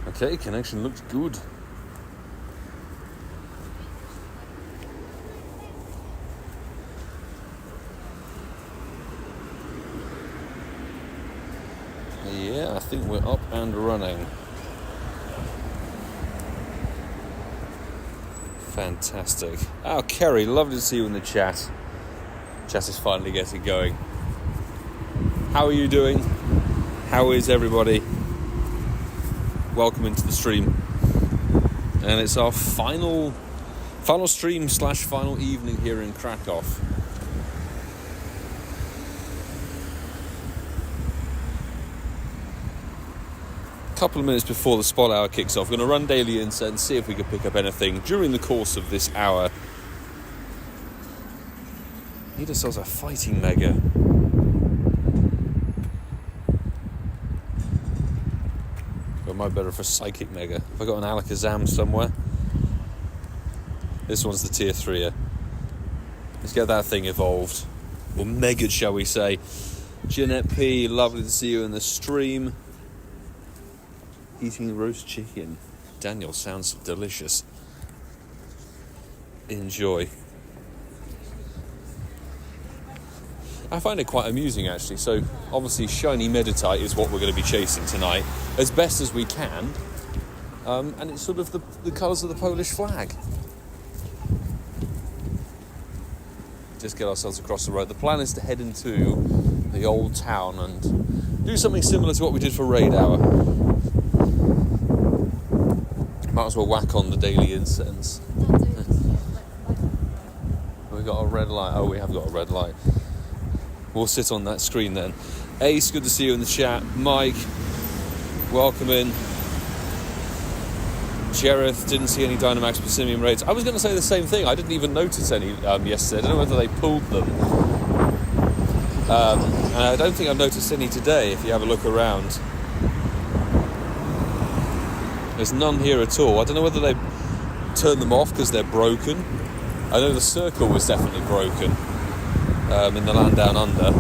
Okay, connection looks good. Yeah, I think we're up and running. Fantastic. Oh, Kerry, lovely to see you in the chat. Chat is finally getting going. How are you doing? How is everybody? Welcome into the stream. And it's our final stream / final evening here in Krakow. A couple of minutes before the spot hour kicks off, we're going to run daily incense, see if we can pick up anything during the course of this hour. Need ourselves a fighting mega. Am I better for psychic mega? Have I got an Alakazam somewhere? This one's the tier 3. Let's get that thing evolved. Or mega, shall we say. Jeanette P, lovely to see you in the stream. Eating roast chicken. Daniel, sounds delicious. Enjoy. I find it quite amusing, actually. So, obviously, shiny Meditite is what we're going to be chasing tonight, as best as we can. And it's sort of the colours of the Polish flag. Just get ourselves across the road. The plan is to head into the old town and do something similar to what we did for Raid Hour. Might as well whack on the daily incense. We've got a red light. Oh, we have got a red light. We'll sit on that screen then. Ace, good to see you in the chat. Mike, welcome in. Jareth, didn't see any Dynamax Persimium raids. I was going to say the same thing. I didn't even notice any yesterday. I don't know whether they pulled them. And I don't think I've noticed any today, if you have a look around. There's none here at all. I don't know whether they turned them off because they're broken. I know the circle was definitely broken. In the land down under.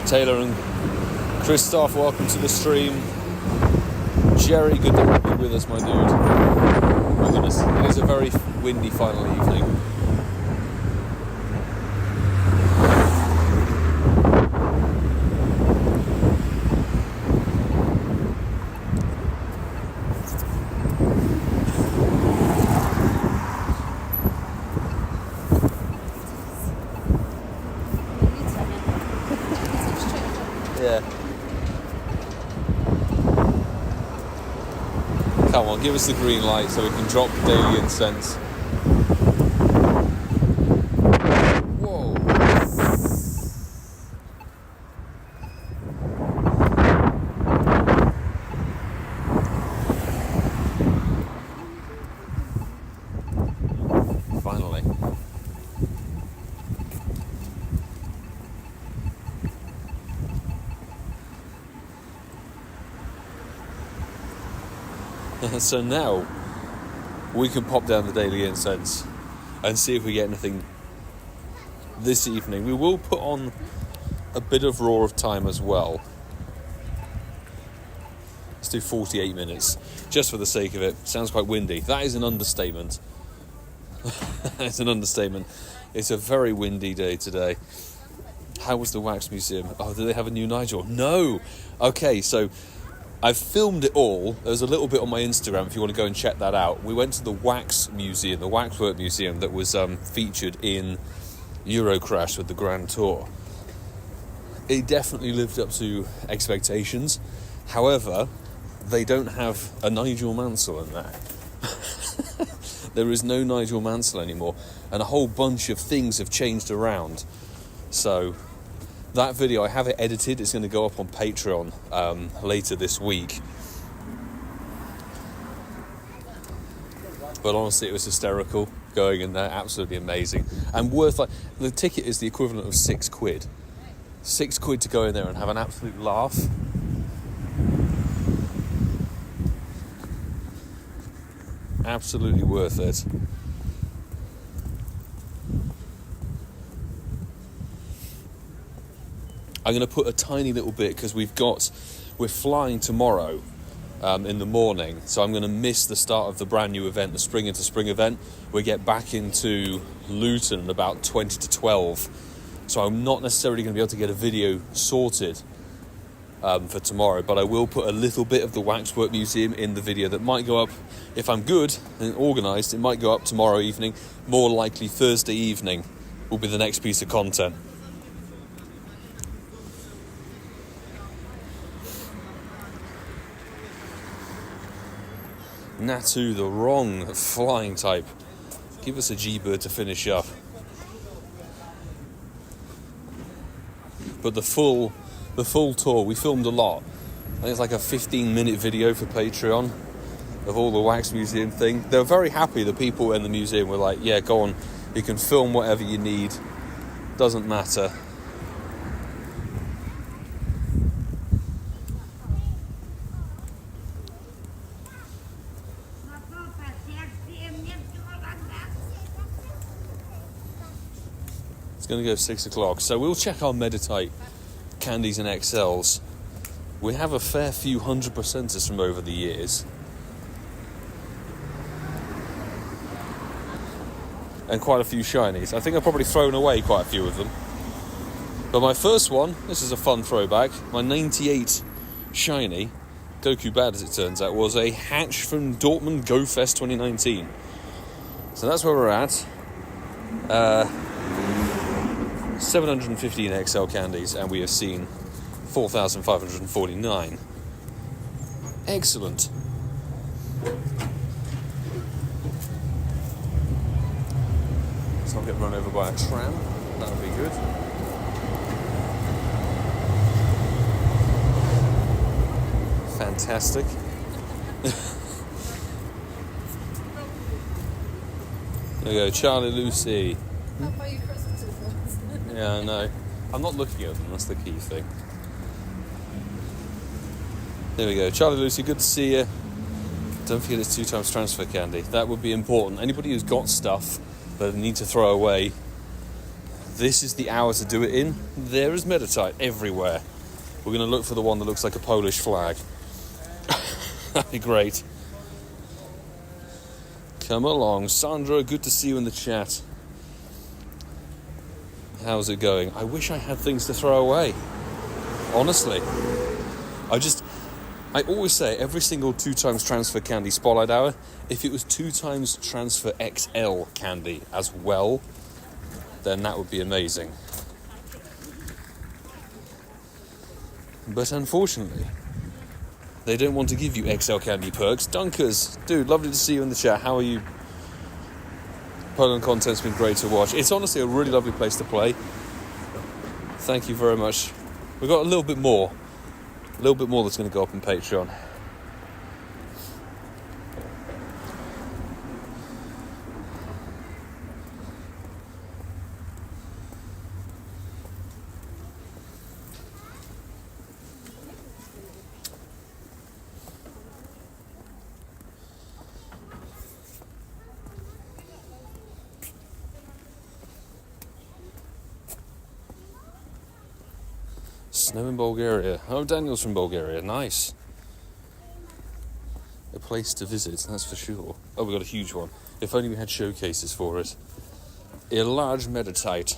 Taylor and Christoph, welcome to the stream. Jerry, good to have you with us, my dude. My goodness, it is a very windy final evening. Come on, give us the green light so we can drop the daily incense. Whoa. Finally. So now we can pop down the daily incense and see if we get anything this evening. We will put on a bit of Roar of Time as well. Let's do 48 minutes just for the sake of it. Sounds quite windy. That is an understatement. It's an understatement. It's a very windy day today. How was the wax museum? Oh, do they have a new Nigel? No. Okay, so I've filmed it all. There's a little bit on my Instagram if you want to go and check that out. We went to the wax museum, the waxwork museum that was featured in Eurocrash with the Grand Tour. It definitely lived up to expectations. However, they don't have a Nigel Mansell in there. There is no Nigel Mansell anymore, and a whole bunch of things have changed around. So that video, I have it edited. It's going to go up on Patreon later this week. But honestly, it was hysterical going in there. Absolutely amazing, and worth, like, the ticket is the equivalent of £6. £6 to go in there and have an absolute laugh. Absolutely worth it. I'm going to put a tiny little bit because we're flying tomorrow in the morning, so I'm going to miss the start of the brand new event, the Spring into Spring event. We get back into Luton at about 20 to 12, so I'm not necessarily going to be able to get a video sorted for tomorrow, but I will put a little bit of the Waxwork Museum in the video that might go up, if I'm good and organised, it might go up tomorrow evening. More likely Thursday evening will be the next piece of content. Natu, the wrong flying type. Give us a G-bird to finish up. But the full tour, we filmed a lot. I think it's like a 15-minute video for Patreon of all the wax museum thing. They were very happy. The people in the museum were like, yeah, go on, you can film whatever you need, doesn't matter. It's going to go 6 o'clock, so we'll check our Meditite candies and XLs. We have a fair few 100%ers from over the years. And quite a few shinies. I think I've probably thrown away quite a few of them. But my first one, this is a fun throwback, my 98 shiny, Goku Bad as it turns out, was a hatch from Dortmund Go Fest 2019. So that's where we're at. 715 XL candies, and we have seen 4,549. Excellent. Let's not get run over by a tram. That would be good. Fantastic. There we go, Charlie Lucy. I'll buy you Christmas presents. Yeah, I know. I'm not looking at them, that's the key thing. There we go. Charlie Lucy, good to see you. Don't forget it's 2 times transfer candy. That would be important. Anybody who's got stuff that they need to throw away, this is the hour to do it in. There is Meditite everywhere. We're going to look for the one that looks like a Polish flag. That'd be great. Come along. Sandra, good to see you in the chat. How's it going? I wish I had things to throw away. Honestly. I always say every single 2 times transfer candy spotlight hour, if it was 2 times transfer XL candy as well, then that would be amazing. But unfortunately, they don't want to give you XL candy perks. Dunkers, dude, lovely to see you in the chat. How are you? Poland content's been great to watch. It's honestly a really lovely place to play. Thank you very much. We've got a little bit more that's going to go up on Patreon. Snow in Bulgaria. Oh, Daniel's from Bulgaria. Nice. A place to visit, that's for sure. Oh, we got a huge one. If only we had showcases for it. A large Meditite.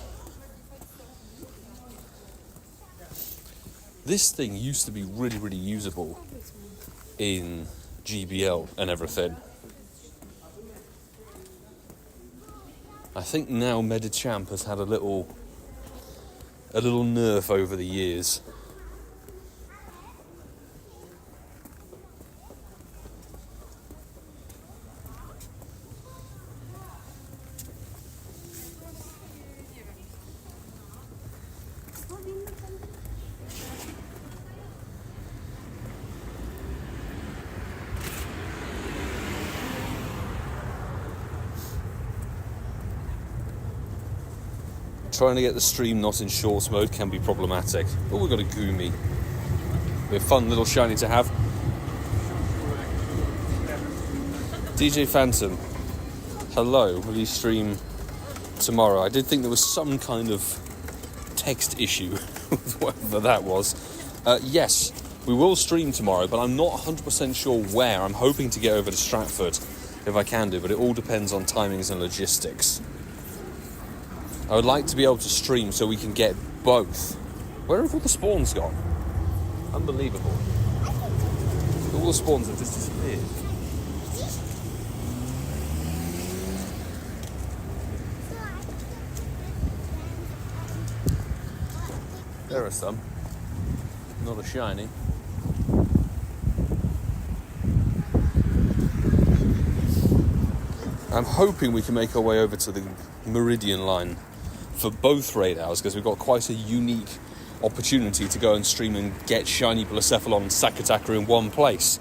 This thing used to be really, really usable in GBL and everything. I think now Medichamp has had a little nerf over the years. Trying to get the stream not in shorts mode can be problematic. But we've got a Goomy. Be a fun little shiny to have. DJ Phantom, hello, will you stream tomorrow? I did think there was some kind of text issue with whatever that was. Yes, we will stream tomorrow, but I'm not 100% sure where. I'm hoping to get over to Stratford if I can do, but it all depends on timings and logistics. I would like to be able to stream so we can get both. Where have all the spawns gone? Unbelievable. All the spawns have just disappeared. There are some. Not a shiny. I'm hoping we can make our way over to the Meridian line for both raid hours, because we've got quite a unique opportunity to go and stream and get shiny Blacephalon and Sakataka in one place.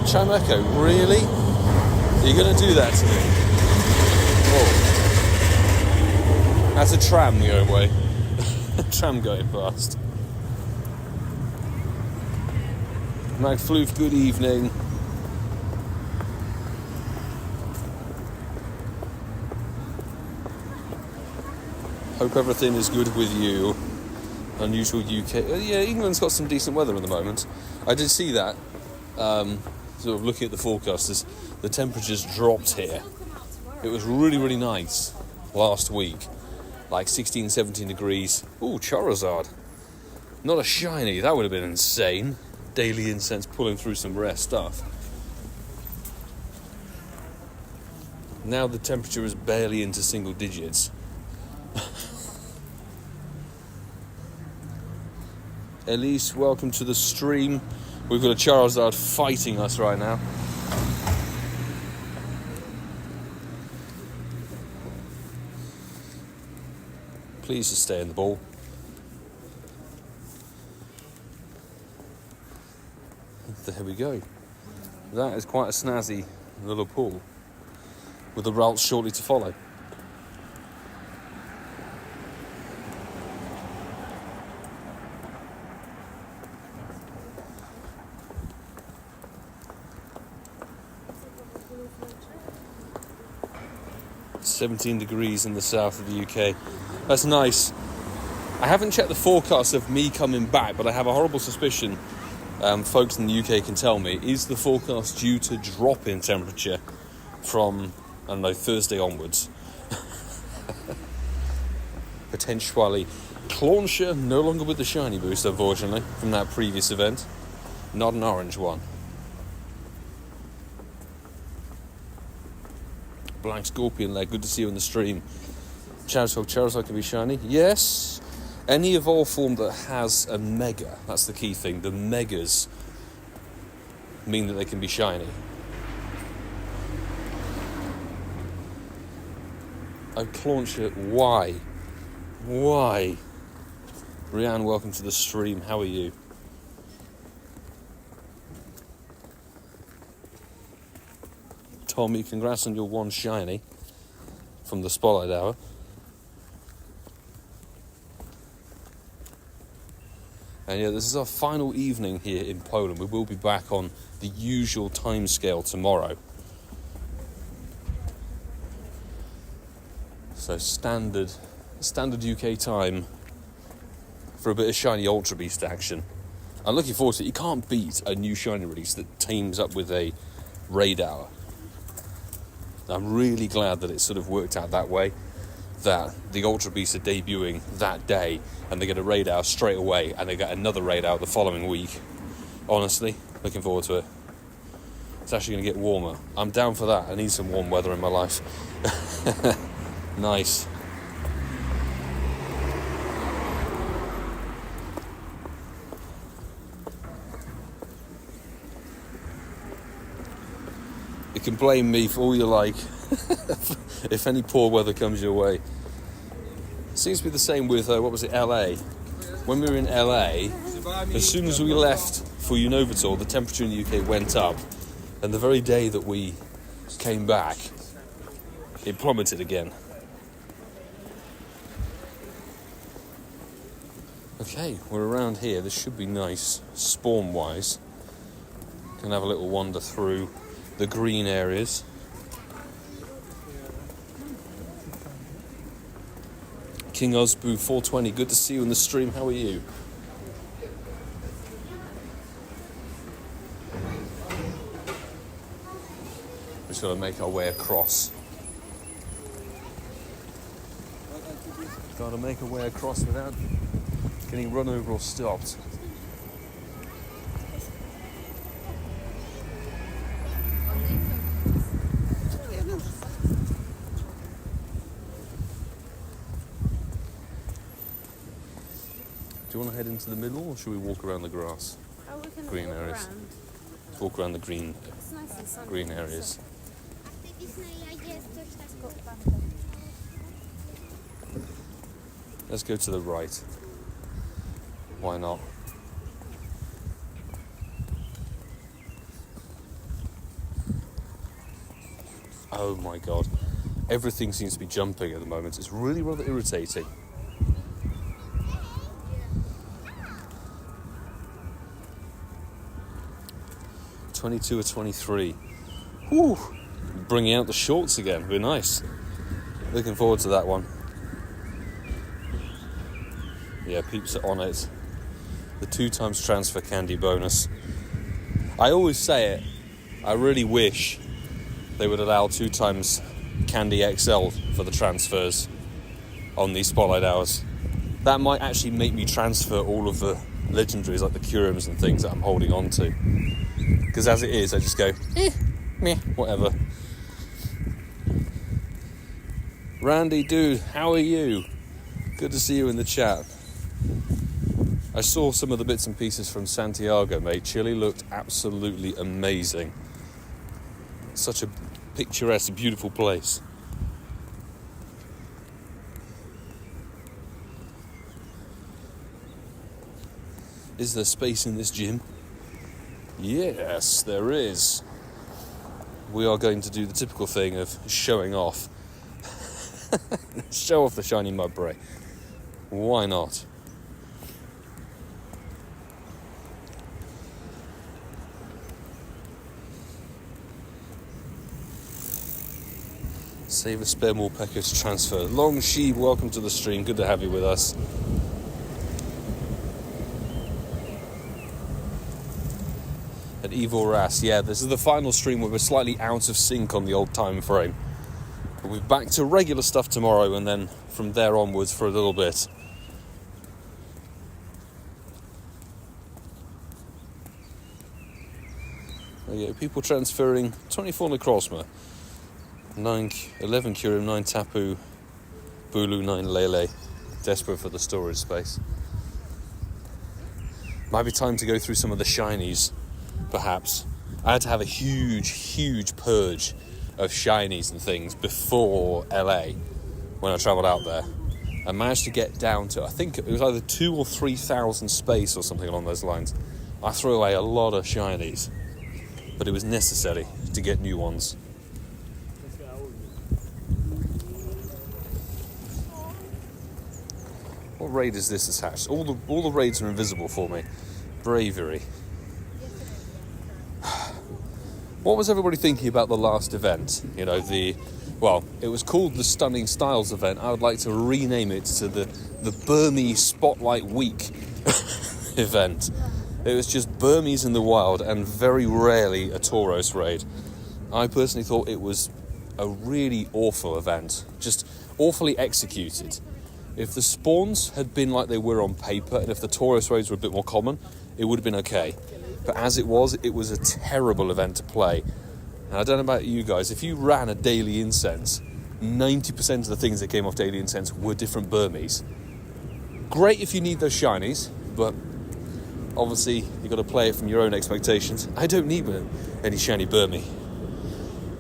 Chameco, really? Are you going to do that to me? Oh. That's a tram going away. A tram going past. Magfloof, good evening. Hope everything is good with you. Unusual UK. Yeah, England's got some decent weather at the moment. I did see that. Sort of looking at the forecasters, the temperatures dropped here. It was really, really nice last week. Like 16, 17 degrees. Ooh, Charizard. Not a shiny. That would have been insane. Daily incense pulling through some rare stuff. Now the temperature is barely into single digits. Elise, welcome to the stream. We've got a Charizard fighting us right now. Please just stay in the ball. There we go. That is quite a snazzy little pool, with the routes shortly to follow. "17 degrees in the south of the UK. That's nice. I haven't checked the forecast of me coming back, but I have a horrible suspicion, folks in the UK can tell me, is the forecast due to drop in temperature from, I don't know, Thursday onwards? Potentially. Clauncher, no longer with the shiny boost, unfortunately, from that previous event. Not an orange one. Blank Scorpion leg, good to see you in the stream. Charizard can be shiny. Yes. Any evolved form that has a mega, that's the key thing. The megas mean that they can be shiny. Oh, Clauncher, why? Why? Rianne, welcome to the stream. How are you? Tommy, congrats on your one shiny from the Spotlight Hour. And yeah, this is our final evening here in Poland. We will be back on the usual timescale tomorrow. So standard UK time for a bit of shiny Ultra Beast action. I'm looking forward to it. You can't beat a new shiny release that teams up with a raid hour. I'm really glad that it sort of worked out that way, that the Ultra Beasts are debuting that day and they get a raid out straight away and they get another raid out the following week. Honestly, looking forward to it. It's actually going to get warmer. I'm down for that. I need some warm weather in my life. Nice. You can blame me for all you like if any poor weather comes your way. Seems to be the same with, LA. When we were in LA, as soon as we left for Unovator, the temperature in the UK went up. And the very day that we came back, it plummeted again. Okay, we're around here. This should be nice, spawn-wise. Can have a little wander through the green areas. King Osboo 420, good to see you in the stream. How are you? We're just going to make our way across. Got to make our way across without getting run over or stopped. Do you want to head into the middle, or should we walk around the grass? Oh, we can Green walk areas. around. Let's walk around the green It's nice and sunny. green areas. Let's go to the right. Why not? Oh my god. Everything seems to be jumping at the moment. It's really rather irritating. $22 or $23. Whew. Bringing out the shorts again. Be nice. Looking forward to that one. Yeah, peeps are on it. The 2x transfer candy bonus. I always say it. I really wish they would allow 2x candy XL for the transfers on these spotlight hours. That might actually make me transfer all of the legendaries like the Curums and things that I'm holding on to. Because as it is, I just go, meh, whatever. Randy, dude, how are you? Good to see you in the chat. I saw some of the bits and pieces from Santiago, mate. Chile looked absolutely amazing. Such a picturesque, beautiful place. Is there space in this gym? Yes, there is. We are going to do the typical thing of showing off. Show off the shiny Mudbray. Why not? Save a spare more Pekka's transfer. Long Sheep, welcome to the stream. Good to have you with us. At Evil Ras, yeah, this is the final stream where we're slightly out of sync on the old time frame. But we're back to regular stuff tomorrow, and then from there onwards for a little bit. There you go, people transferring 24 Necrozma, 11 Curum, 9 Tapu, Bulu, 9 Lele. Desperate for the storage space. Might be time to go through some of the shinies. Perhaps. I had to have a huge purge of shinies and things before LA when I travelled out there. I managed to get down to, I think it was either 2,000 or 3,000 space or something along those lines. I threw away a lot of shinies, but it was necessary to get new ones. What raid is this attached? All the raids are invisible for me. Bravery. What was everybody thinking about the last event? You know, it was called the Stunning Styles event. I would like to rename it to the Burmese Spotlight Week event. It was just Burmese in the wild and very rarely a Tauros raid. I personally thought it was a really awful event, just awfully executed. If the spawns had been like they were on paper, and if the tourist raids were a bit more common, it would have been okay. But as it was a terrible event to play. And I don't know about you guys, if you ran a daily incense, 90% of the things that came off daily incense were different Burmese. Great if you need those shinies, but obviously you've got to play it from your own expectations. I don't need any shiny Burmese.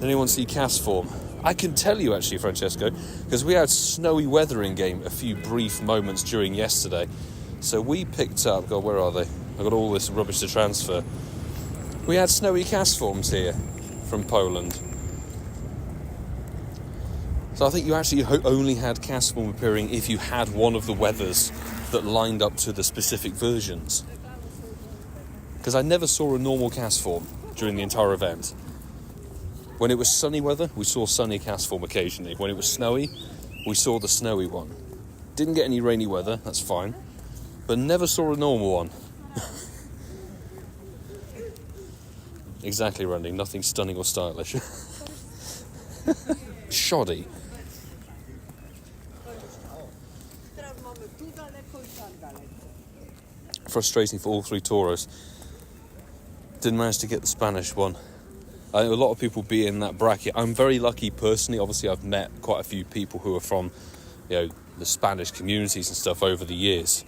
Anyone see cast form? I can tell you actually, Francesco, because we had snowy weather in game a few brief moments during yesterday. So we picked up, God, where are they? I've got all this rubbish to transfer. We had snowy cast forms here from Poland. So I think you actually only had cast form appearing if you had one of the weathers that lined up to the specific versions. Because I never saw a normal cast form during the entire event. When it was sunny weather, we saw sunny cast form occasionally. When it was snowy, we saw the snowy one. Didn't get any rainy weather, that's fine. But never saw a normal one. Exactly, Randy. Nothing stunning or stylish. Shoddy. Frustrating for all three Tauros. Didn't manage to get the Spanish one. I know a lot of people be in that bracket. I'm very lucky personally. Obviously, I've met quite a few people who are from, the Spanish communities and stuff over the years.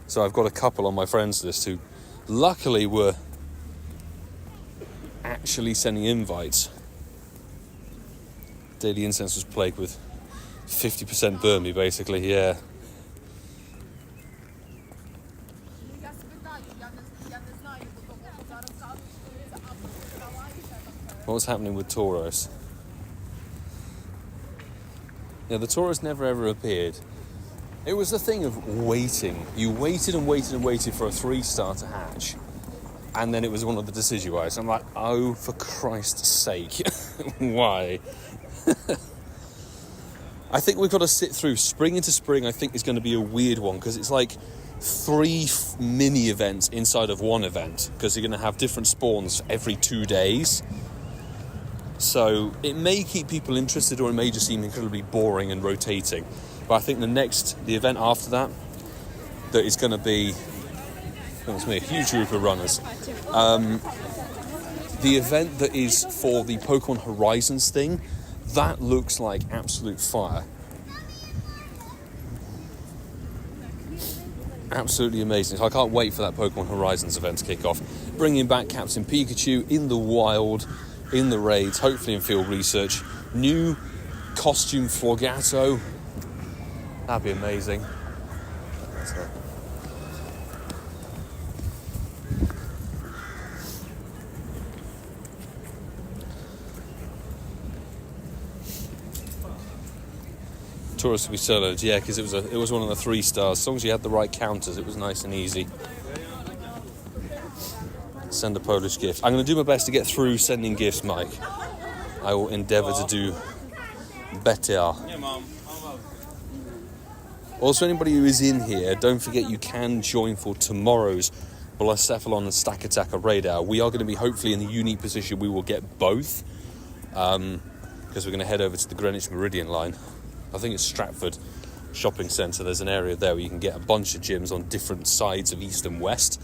So I've got a couple on my friends list who luckily were actually sending invites. Daily Incense was plagued with 50% Burmese, basically, yeah. What's happening with Tauros? Yeah, the Tauros never ever appeared. It was the thing of waiting. You waited and waited and waited for a 3-star to hatch. And then it was one of the Decidueyes. I'm like, oh, for Christ's sake. Why? I think we've got to sit through spring into spring. I think is going to be a weird one because it's like 3 mini events inside of one event because you're going to have different spawns every 2 days. So it may keep people interested or it may just seem incredibly boring and rotating. But I think the event after that is going to be, that's me, a huge group of runners. The event that is for the Pokemon Horizons thing, that looks like absolute fire. Absolutely amazing. So I can't wait for that Pokemon Horizons event to kick off. Bringing back Captain Pikachu in the wild, in the raids, hopefully in field research. New costume Florgato. That'd be amazing. Tourists to be soloed, yeah, because it was one of the 3 stars. As long as you had the right counters, it was nice and easy. Send a Polish gift. I'm going to do my best to get through sending gifts, Mike. I will endeavour to do better. Also, anybody who is in here, don't forget you can join for tomorrow's Blacephalon and Stack Attacker raid hour. We are going to be hopefully in the unique position we will get both, because we're going to head over to the Greenwich Meridian line. I think it's Stratford Shopping Centre. There's an area there where you can get a bunch of gyms on different sides of east and west.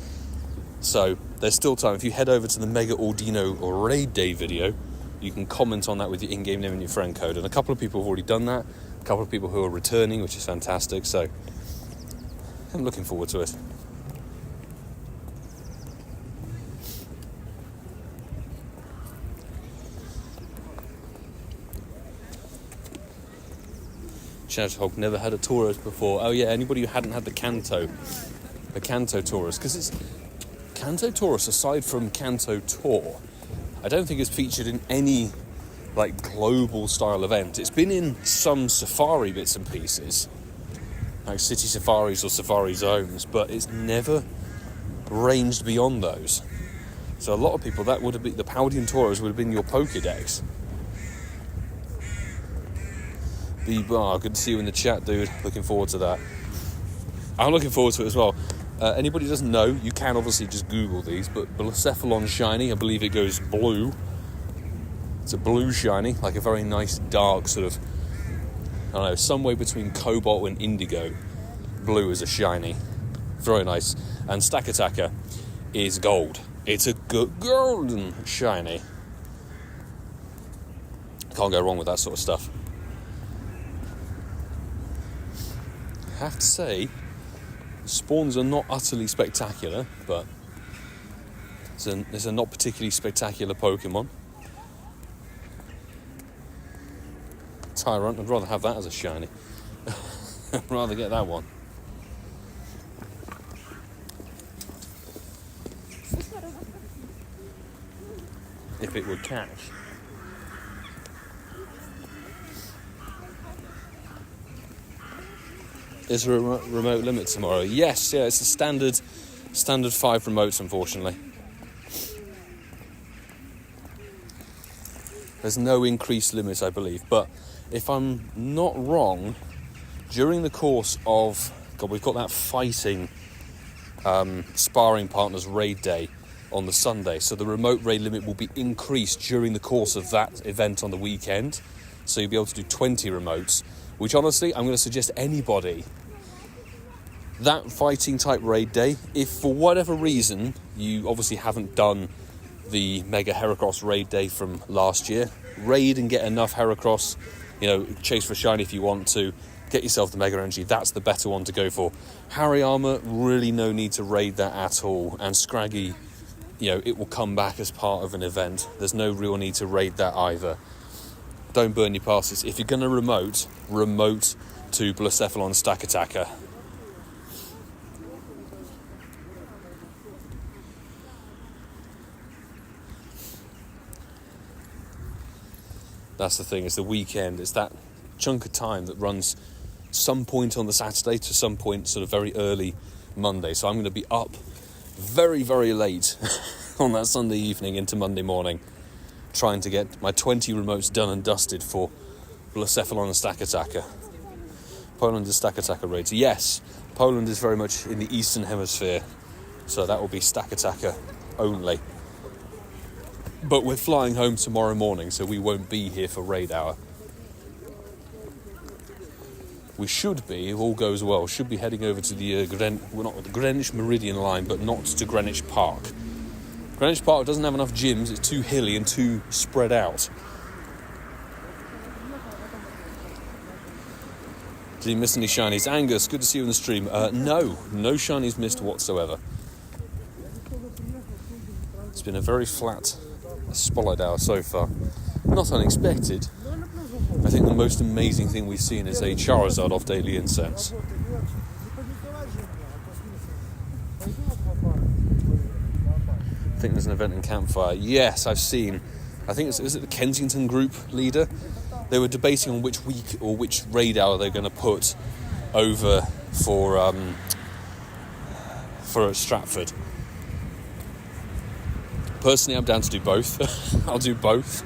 So there's still time. If you head over to the Mega Ordino Raid Day video, you can comment on that with your in-game name and your friend code. And a couple of people have already done that. A couple of people who are returning, which is fantastic. So I'm looking forward to it. Shadowhog never had a Tauros before. Oh yeah, anybody who hadn't had the Kanto Tauros, because it's Kanto Tauros, aside from Kanto Tour, I don't think it's featured in any global style event. It's been in some safari bits and pieces, like city safaris or safari zones, but it's never ranged beyond those. So a lot of people, that would have been the Paldean Tauros would have been your Pokédex. B-Bar, good to see you in the chat, dude. Looking forward to that. I'm looking forward to it as well. Anybody who doesn't know, you can obviously just Google these, but Blacephalon Shiny, I believe it goes blue. It's a blue shiny, like a very nice dark sort of, I don't know, somewhere between cobalt and indigo. Blue is a shiny. Very nice. And Stakataka is gold. It's a golden shiny. Can't go wrong with that sort of stuff. I have to say, spawns are not utterly spectacular, but it's a not particularly spectacular Pokemon. Tyrant, I'd rather have that as a shiny. I'd rather get that one. If it would catch. Is there a remote limit tomorrow? Yes, yeah, it's a standard 5 remotes, unfortunately. There's no increased limit, I believe. But if I'm not wrong, during the course of... God, we've got that fighting sparring partners raid day on the Sunday. So the remote raid limit will be increased during the course of that event on the weekend. So you'll be able to do 20 remotes. Which, honestly, I'm going to suggest anybody, that fighting type raid day, if for whatever reason you obviously haven't done the Mega Heracross raid day from last year, raid and get enough Heracross, chase for shiny if you want to, get yourself the Mega Energy, that's the better one to go for. Hariyama, really no need to raid that at all, and Scraggy, it will come back as part of an event. There's no real need to raid that either. Don't burn your passes. If you're going to remote to Blacephalon Stakataka. That's the thing, it's the weekend. It's that chunk of time that runs some point on the Saturday to some point sort of very early Monday. So I'm going to be up very, very late on that Sunday evening into Monday morning, trying to get my 20 remotes done and dusted for Blacephalon and Stakataka. Poland is Stakataka raids. Yes, Poland is very much in the Eastern Hemisphere, so that will be Stakataka only. But we're flying home tomorrow morning, so we won't be here for raid hour. We should be, if all goes well, should be heading over to the Greenwich Meridian line, but not to Greenwich Park. Greenwich Park doesn't have enough gyms, it's too hilly and too spread out. Did you miss any shinies? Angus, good to see you on the stream. No shinies missed whatsoever. It's been a very flat Spotlight hour so far. Not unexpected. I think the most amazing thing we've seen is a Charizard off Daily Incense. I think there's an event in Campfire. Yes, I've seen. I think is it the Kensington group leader? They were debating on which week or which raid hour they're going to put over for Stratford. Personally, I'm down to do both. I'll do both.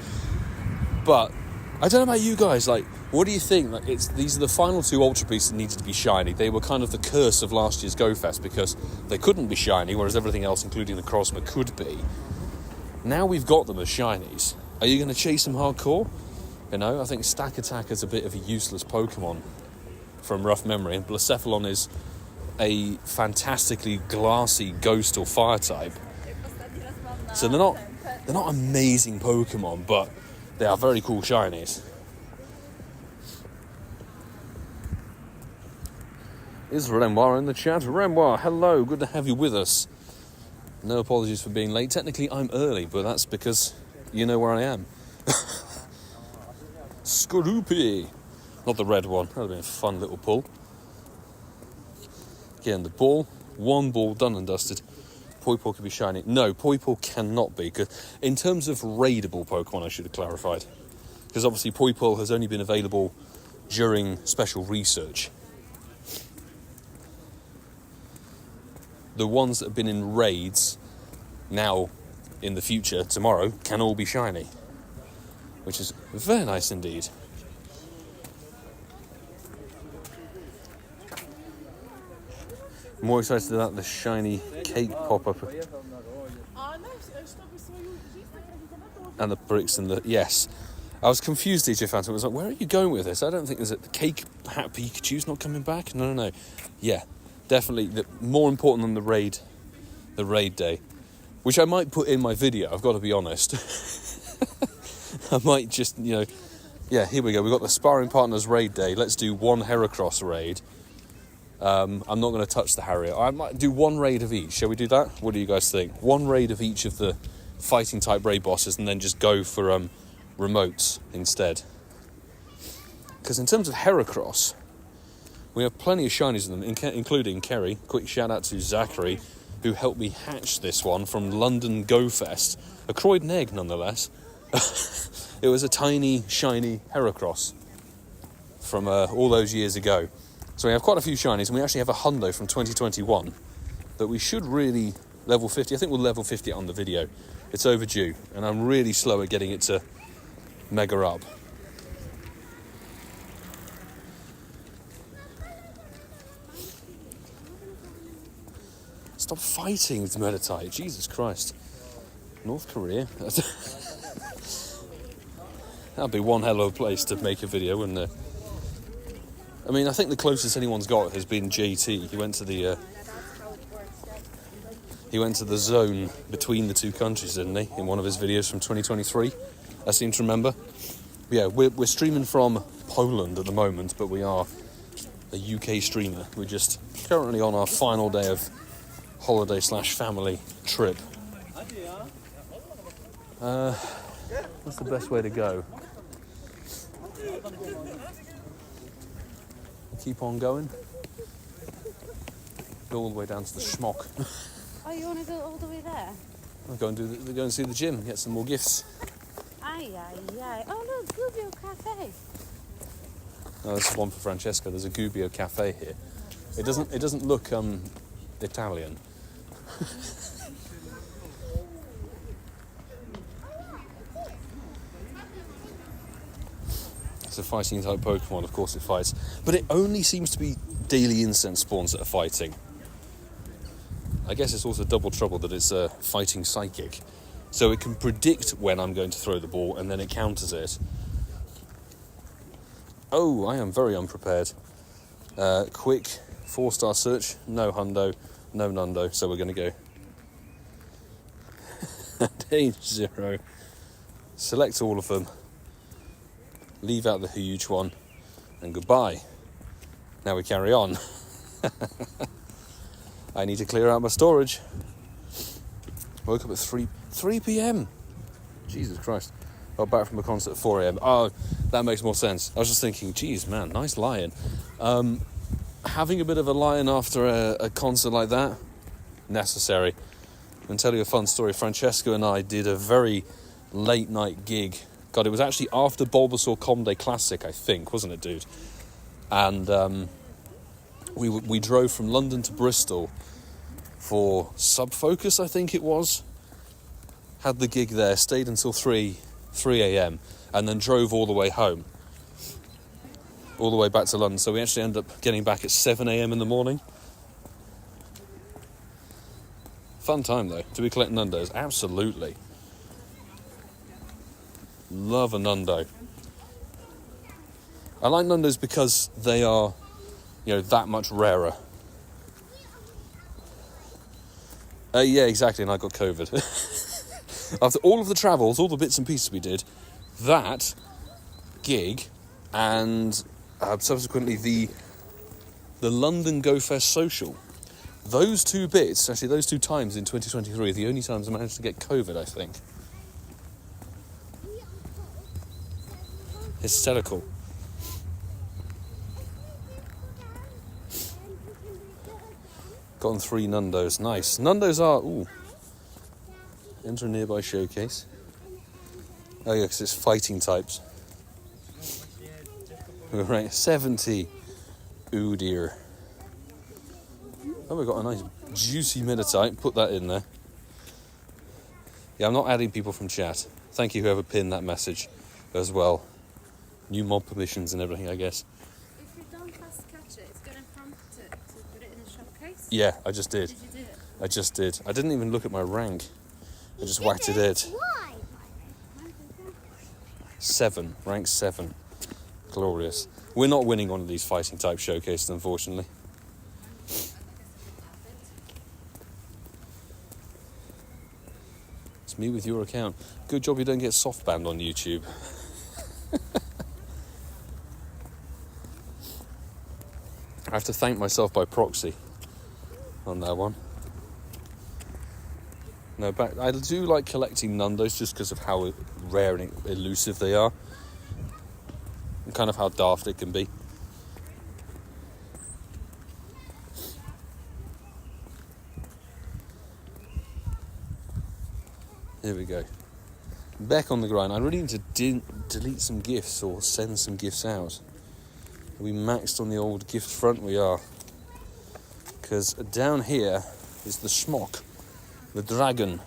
But I don't know about you guys. Like, what do you think? Like, these are the final two Ultra Beasts that needed to be shiny. They were kind of the curse of last year's Go Fest because they couldn't be shiny, whereas everything else, including the Crosma, could be. Now we've got them as shinies. Are you going to chase them hardcore? I think Stakataka is a bit of a useless Pokemon from rough memory, and Blacephalon is a fantastically glassy ghost or fire type. So they're not amazing Pokemon, but they are very cool shinies. Is Renoir in the chat? Renoir, hello, good to have you with us. No apologies for being late. Technically, I'm early, but that's because you know where I am. Skorupi! Not the red one. That would have been a fun little pull. Again, the ball. One ball, done and dusted. Poipole could be shiny. No, Poipole cannot be. Cause in terms of raidable Pokemon, I should have clarified. Because obviously Poipole has only been available during special research. The ones that have been in raids, now, in the future, tomorrow, can all be shiny. Which is very nice indeed. More excited about the shiny cake pop-up. And the bricks and the... Yes. I was confused, DJ Phantom. I was like, where are you going with this? I don't think... Is it the cake hat Pikachu's not coming back? No. Yeah, definitely. More important than the raid day. Which I might put in my video, I've got to be honest. I might just, Yeah, here we go. We've got the Sparring Partners raid day. Let's do one Heracross raid. I'm not going to touch the Harrier. I might do one raid of each. Shall we do that? What do you guys think? One raid of each of the fighting type raid bosses and then just go for remotes instead. Because in terms of Heracross, we have plenty of shinies in them, including Kerry. Quick shout out to Zachary, who helped me hatch this one from London Go Fest. A Croydon egg, nonetheless. It was a tiny, shiny Heracross from all those years ago. So we have quite a few shinies, and we actually have a hundo from 2021 that we should really level 50. I think we'll level 50 it on the video. It's overdue, and I'm really slow at getting it to mega up. Stop fighting with Meditite, Jesus Christ. North Korea? That'd be one hell of a place to make a video, wouldn't it? I mean, I think the closest anyone's got has been JT. He went to the zone between the two countries, didn't he? In one of his videos from 2023, I seem to remember. Yeah, we're streaming from Poland at the moment, but we are a UK streamer. We're just currently on our final day of holiday/family trip. What's the best way to go? Keep on going. Go all the way down to the schmock. Oh, you want to go all the way there? I'll go and see the gym, get some more gifts. Aye. Oh, look, Gubbio Cafe. Oh, this is one for Francesca. There's a Gubbio Cafe here. It doesn't look Italian. It's a fighting type Pokemon, of course it fights. But it only seems to be daily incense spawns that are fighting. I guess it's also double trouble that it's a fighting psychic. So it can predict when I'm going to throw the ball and then it counters it. Oh, I am very unprepared. Quick 4-star search, no hundo, no nundo, so we're going to go day 0. Select all of them. Leave out the huge one, and goodbye. Now we carry on. I need to clear out my storage. Woke up at 3 p.m. Jesus Christ. Oh, back from a concert at 4 a.m. Oh, that makes more sense. I was just thinking, geez, man, nice lion. Having a bit of a lion after a concert like that, necessary. I'm going to tell you a fun story. Francesca and I did a very late night gig. God, it was actually after Bulbasaur Comday Classic, I think, wasn't it, dude? And we drove from London to Bristol for Subfocus, I think it was. Had the gig there, stayed until 3 a.m. and then drove all the way home. All the way back to London. So we actually ended up getting back at 7 a.m. in the morning. Fun time, though. Do we collect Nundos? Absolutely. Love a Nundo. I like Nundos because they are, that much rarer. Yeah, exactly, and I got COVID. After all of the travels, all the bits and pieces we did, that gig, and subsequently the London Go Fest social, those two bits, actually those 2 times in 2023 are the only times I managed to get COVID, I think. Hysterical. Gotten 3 Nundos. Nice. Nundos are... Ooh. Enter a nearby showcase. Oh yeah, because it's fighting types. Right, 70. Ooh dear. Oh, we've got a nice juicy Meditite. Put that in there. Yeah, I'm not adding people from chat. Thank you whoever pinned that message as well. New mod permissions and everything, I guess. If you don't fast catch it, it's going to prompt it to put it in the showcase. Yeah, I just did. Did you do it? I just did. I didn't even look at my rank. I just whacked it in. Why? 7, rank 7. Glorious. We're not winning one of these fighting type showcases, unfortunately. It's me with your account. Good job you don't get soft banned on YouTube. I have to thank myself by proxy on that one. No, but I do like collecting Nundos just because of how rare and elusive they are. And kind of how daft it can be. Here we go. Back on the grind. I really need to delete some gifts or send some gifts out. Are we maxed on the old gift front? We are. Because down here is the schmock, the dragon.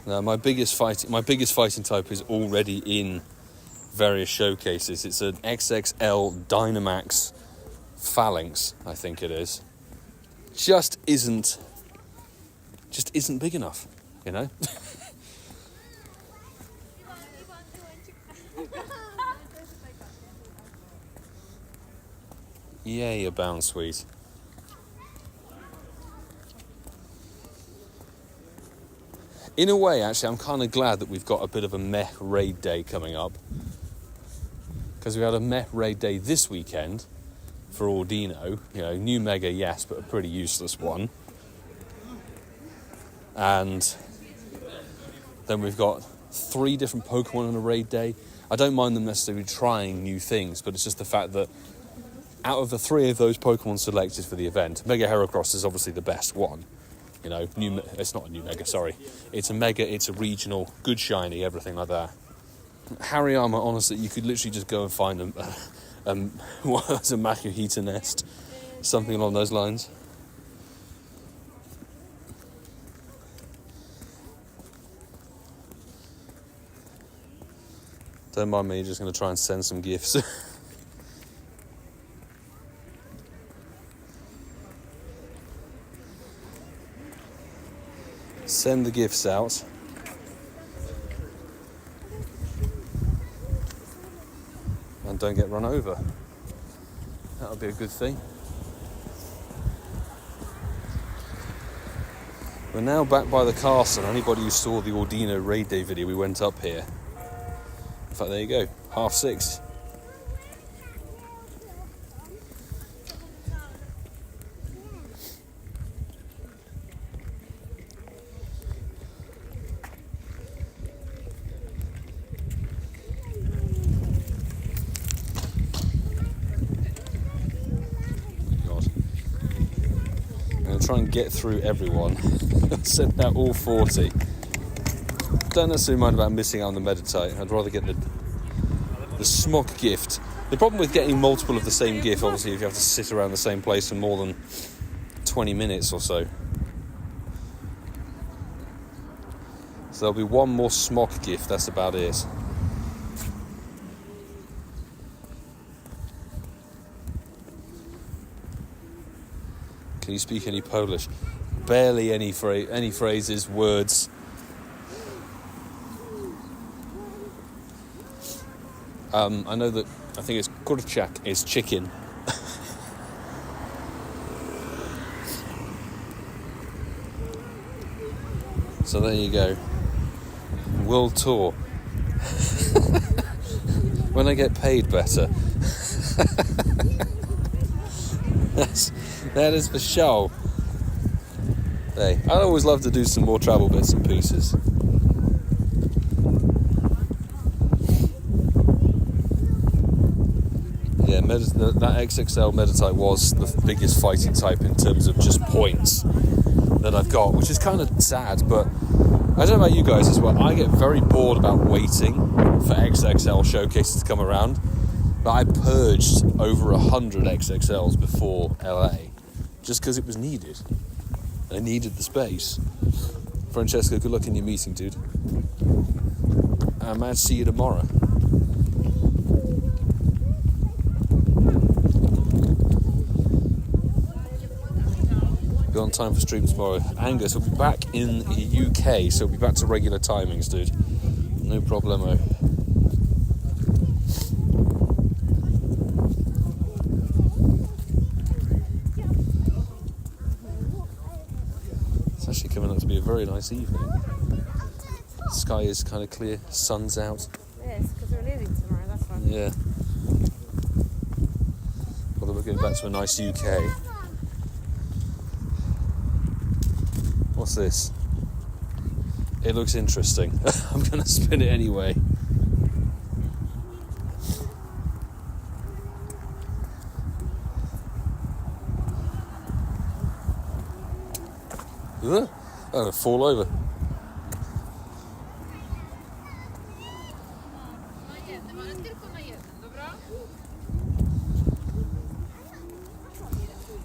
Now, my biggest fighting type is already in various showcases. It's an XXL Dynamax Phalanx, I think it is. Just isn't big enough, you know. Yeah, you bound sweet. In a way, actually, I'm kind of glad that we've got a bit of a meh raid day coming up. Because we had a meh raid day this weekend for Ordino. You know, new mega, yes, but a pretty useless one. And then we've got 3 different Pokemon on a raid day. I don't mind them necessarily trying new things, but it's just the fact that out of the 3 of those Pokemon selected for the event, Mega Heracross is obviously the best one. You know, it's not a new Mega, sorry. It's a Mega, it's a regional, good shiny, everything like that. Hariyama, honestly, you could literally just go and find a Makuhita nest, something along those lines. Don't mind me, just going to try and send some gifts. Send the gifts out. And don't get run over. That'll be a good thing. We're now back by the castle. Anybody who saw the Ordino raid day video, we went up here. In fact, there you go, 6:30. Try and get through everyone. Sent out all 40. Don't necessarily mind about missing out on the Meditite. I'd rather get the smog gift. The problem with getting multiple of the same gift, obviously, if you have to sit around the same place for more than 20 minutes or so. So there'll be one more smog gift, that's about it. Can you speak any Polish? Barely any phrases, words. I know that, I think it's kurczak, is chicken. So there you go. World tour. When I get paid better. That is for show. Hey, I'd always love to do some more travel bits and pieces. Yeah, that XXL Meditite was the biggest fighting type in terms of just points that I've got, which is kind of sad, but I don't know about you guys as well. I get very bored about waiting for XXL showcases to come around, but I purged over 100 XXLs before LA. Just because it was needed. I needed the space. Francesco, good luck in your meeting, dude. I might see you tomorrow. on time for stream tomorrow. Angus will be back in the UK, so we'll be back to regular timings, dude. No problemo. It's actually coming up to be a very nice evening. The sky is kind of clear, sun's out. Yes, because we're leaving tomorrow, that's why. Yeah. Although we're going back to a nice UK. What's this? It looks interesting. I'm going to spin it anyway. I'm going to fall over.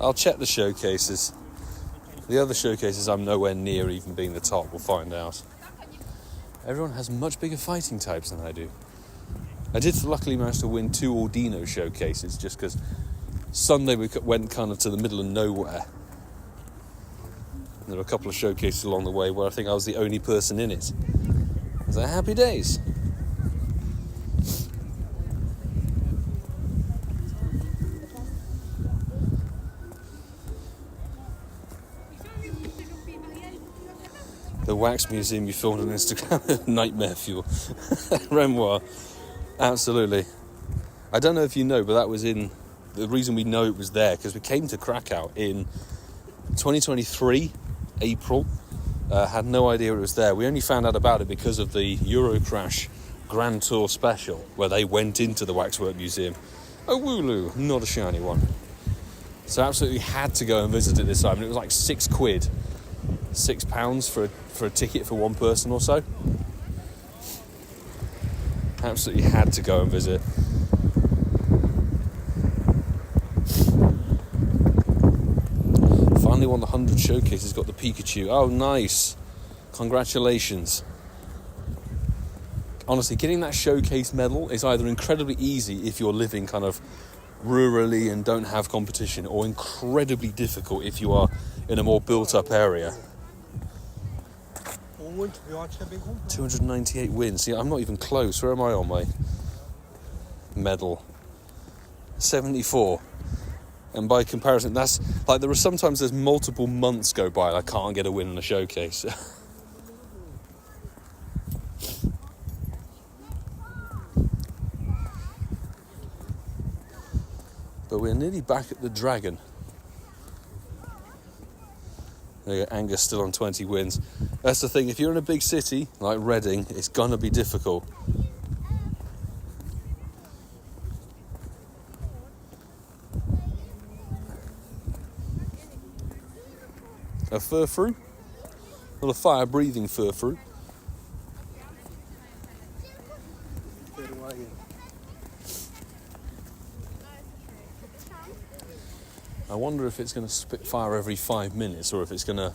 I'll check the showcases. The other showcases I'm nowhere near even being the top, we'll find out. Everyone has much bigger fighting types than I do. I did luckily manage to win 2 Ordino showcases just because Sunday we went kind of to the middle of nowhere. And there were a couple of showcases along the way where I think I was the only person in it. I was like, happy days. The wax museum you filmed on Instagram, nightmare fuel. Renoir, absolutely. I don't know if you know, but that was in the reason we know it was there because we came to Krakow in 2023, April. Had no idea it was there. We only found out about it because of the Eurocrash Grand Tour special, where they went into the Waxwork Museum. A Wooloo, not a shiny one. So absolutely had to go and visit it this time. And it was like £6, £6 for a ticket for one person or so. Absolutely had to go and visit. Finally won the 100 showcases, got the Pikachu. Oh, nice. Congratulations. Honestly, getting that showcase medal is either incredibly easy if you're living kind of rurally and don't have competition, or incredibly difficult if you are in a more built-up area. 298 wins. See, I'm not even close. Where am I on my medal? 74. And by comparison, that's like there's multiple months go by and I can't get a win in a showcase. But we're nearly back at the Dragon. There you go, Angus still on 20 wins. That's the thing, if you're in a big city like Reading, it's gonna be difficult. A furfrou? Not a fire-breathing furfrou. I wonder if it's going to spit fire every 5 minutes or if it's going to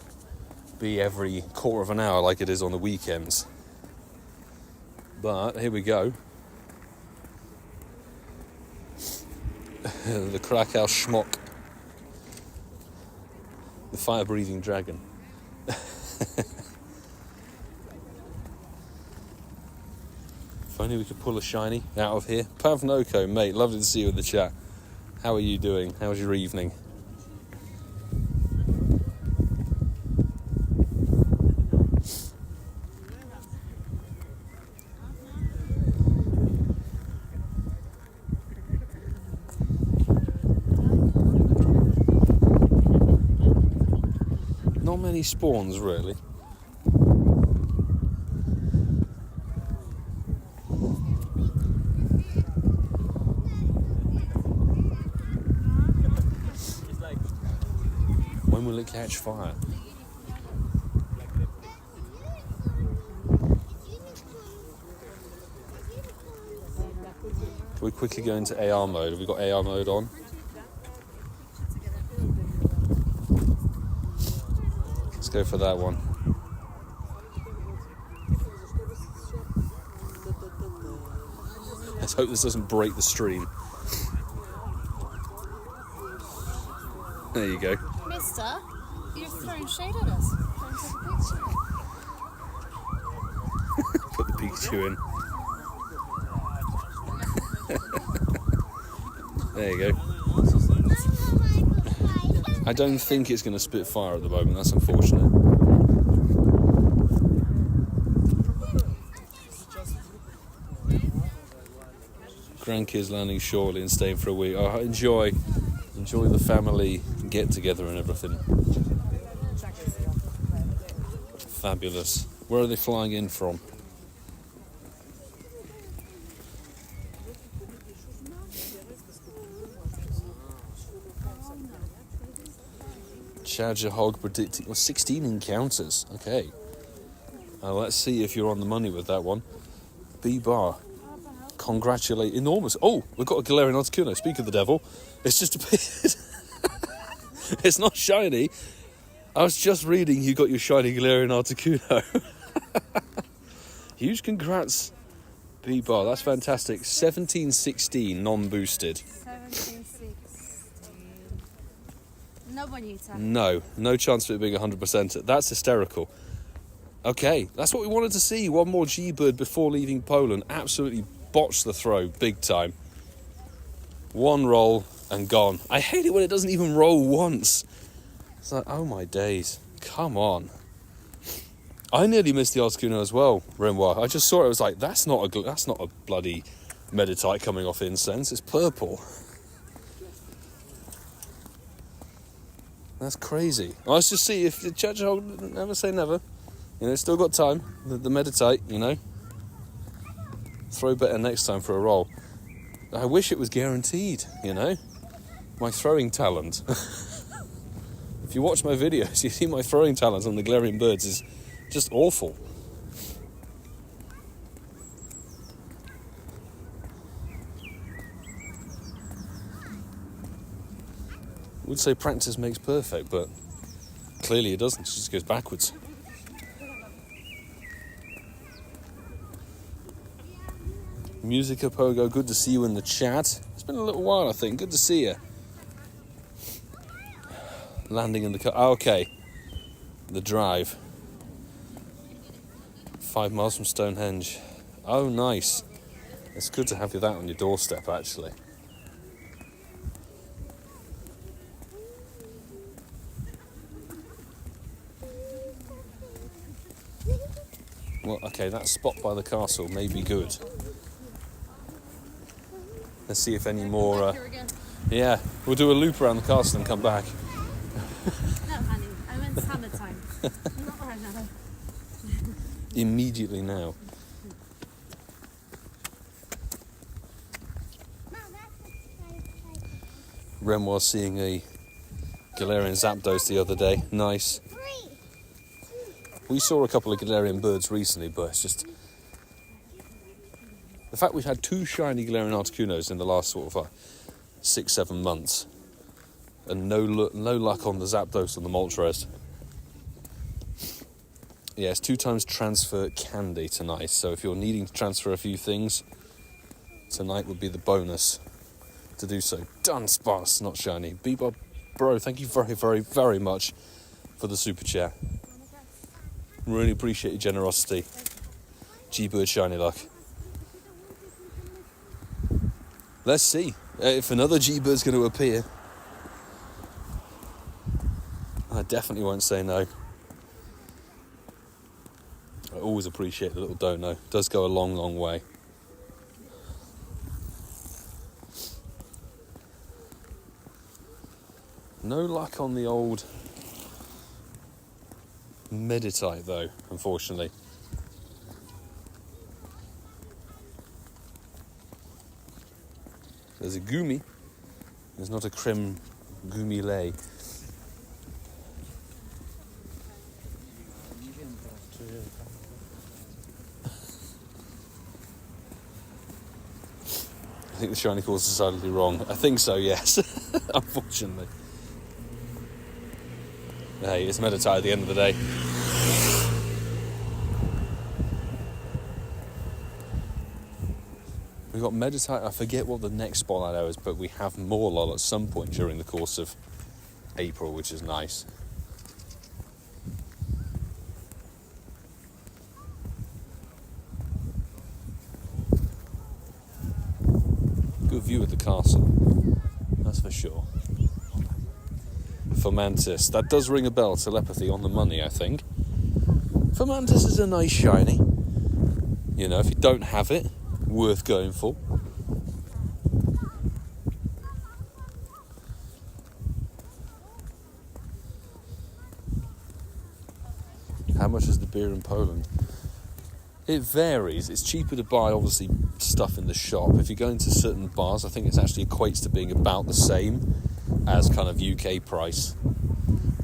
be every quarter of an hour like it is on the weekends. But here we go. The Krakow schmock. The fire-breathing dragon. If only we could pull a shiny out of here. Pavnoko, mate, lovely to see you in the chat. How are you doing? How was your evening? Not many spawns, really. When will it catch fire? Can we quickly go into AR mode? Have we got AR mode on? Let's go for that one. Let's hope this doesn't break the stream. There you go. Mister, You're throwing shade at us. Don't take a picture. Put the Pikachu in. There you go. I don't think it's going to spit fire at the moment. That's unfortunate. Grandkids landing shortly and staying for a week. Oh, enjoy the family get together and everything. Fabulous. Where are they flying in from? Charger Hog predicting 16 encounters. Okay. Let's see if you're on the money with that one. B-Bar. Congratulate. Enormous. Oh, we've got a Galarian Articuno. Speak of the devil. It's just appeared. It's not shiny. I was just reading you got your shiny Galarian Articuno. Huge congrats, B-Bar. That's fantastic. 1716 non-boosted. 1716. No bonita. No chance of it being 100%. That's hysterical. Okay, that's what we wanted to see. One more G-Bird before leaving Poland. Absolutely botched the throw, big time. One roll and gone. I hate it when it doesn't even roll once. It's like, oh my days. Come on. I nearly missed the Articuno as well, Renoir. I just saw it, I was like, that's not a bloody Meditite coming off incense. It's purple. That's crazy. Let's just see if the Church Hog, never say never. You know, still got time. The Meditite, you know. Throw better next time for a roll. I wish it was guaranteed, you know. My throwing talent. If you watch my videos, you see my throwing talent on the Galarian birds is just awful. I would say practice makes perfect, but clearly it doesn't. It just goes backwards. Musica Pogo, good to see you in the chat. It's been a little while, I think. Good to see you. Landing in the car. Oh, okay. The drive. 5 miles from Stonehenge. Oh, nice. It's good to have you that on your doorstep, actually. Well, okay, that spot by the castle may be good. Let's see if any more... yeah, we'll do a loop around the castle and come back. No, honey, I went summertime. Not right now. Immediately now. Ren was seeing a Galarian Zapdos the other day. Nice. We saw a couple of Galarian birds recently, but it's just... the fact we've had 2 shiny Galarian Articunos in the last sort of 6-7 months, and no luck on the Zapdos and the Moltres. Yeah, it's 2 times transfer candy tonight, so if you're needing to transfer a few things, tonight would be the bonus to do so. Done, sparse, not shiny. Bebop, bro, thank you very, very, very much for the super chat. Really appreciate your generosity. G-Bird shiny luck. Let's see if another G-Bird's going to appear. I definitely won't say no. I always appreciate the little don't know. It does go a long, long way. No luck on the old Meditite though, unfortunately. There's a Gumi. There's not a creme Gumi lay. I think the shiny course is decidedly wrong. I think so, yes. Unfortunately. Hey, it's Meditite at the end of the day. We've got Meditite. I forget what the next spotlight hour is, but we have more lol at some point during the course of April, which is nice. good view of the castle. That's for sure. Fomantis. That does ring a bell. Telepathy on the money, I think. Fomantis is a nice shiny. You know, if you don't have it, worth going for. How much is the beer in Poland? It varies. It's cheaper to buy, obviously, stuff in the shop. If you go into certain bars, I think it actually equates to being about the same as kind of UK price,